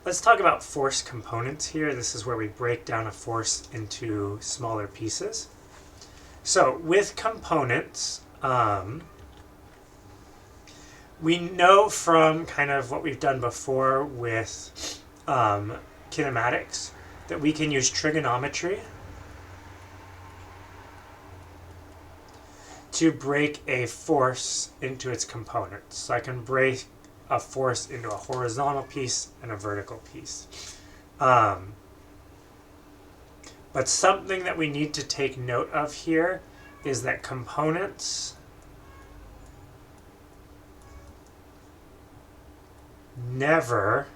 Let's talk about force components here. This is where we break down a force into smaller pieces. So with components, we know from kind of what we've done before with kinematics that we can use trigonometry to break a force into its components. So I can break a force into a horizontal piece and a vertical piece. But something that we need to take note of here is that components never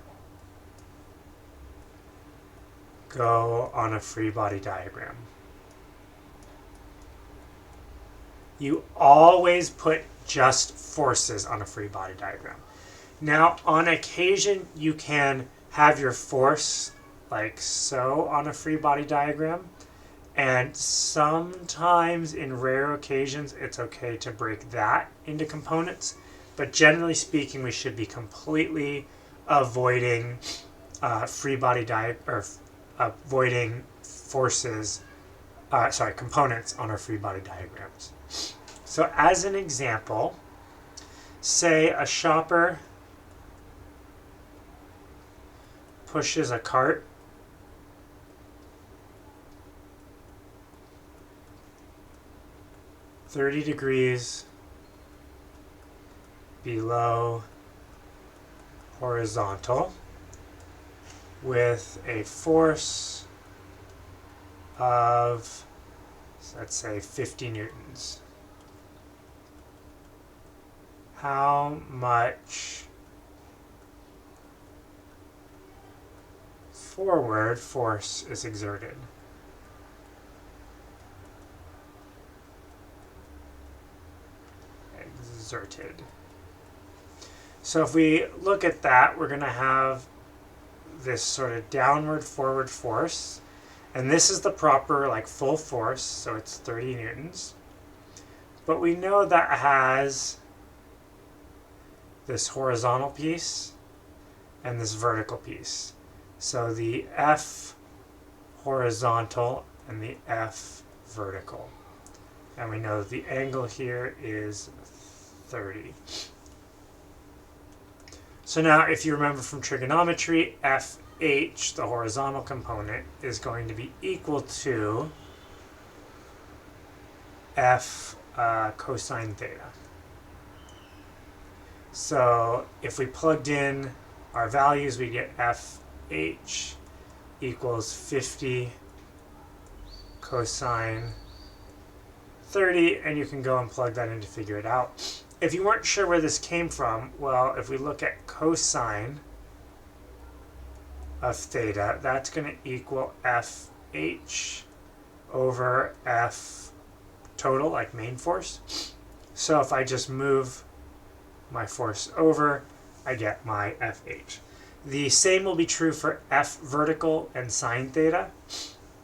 go on a free body diagram. You always put just forces on a free body diagram. Now, on occasion, you can have your force like so on a free body diagram, and sometimes in rare occasions, it's okay to break that into components, but generally speaking, we should be completely avoiding avoiding forces, components on our free body diagrams. So as an example, say a shopper pushes a cart (30 degrees below horizontal with a force of, let's say, 50 newtons. How much forward force is exerted? So if we look at that, we're going to have this sort of downward forward force, and this is the proper like full force, so it's 30 newtons. But we know that has this horizontal piece and this vertical piece. So the F horizontal and the F vertical. And we know the angle here is 30. So now if you remember from trigonometry, FH, the horizontal component, is going to be equal to F cosine theta. So if we plugged in our values, we get FH equals 50 cosine 30, and you can go and plug that in to figure it out. If you weren't sure where this came from, well, if we look at cosine of theta, that's going to equal FH over F total, like main force. So if I just move my force over, I get my FH. The same will be true for F vertical and sine theta.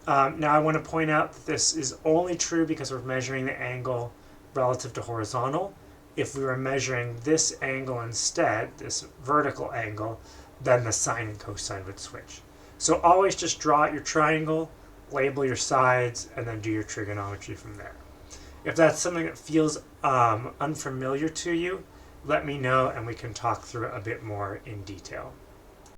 Now I want to point out that this is only true because we're measuring the angle relative to horizontal. If we were measuring this angle instead, this vertical angle, then the sine and cosine would switch. So always just draw out your triangle, label your sides, and then do your trigonometry from there. If that's something that feels unfamiliar to you, let me know and we can talk through it a bit more in detail.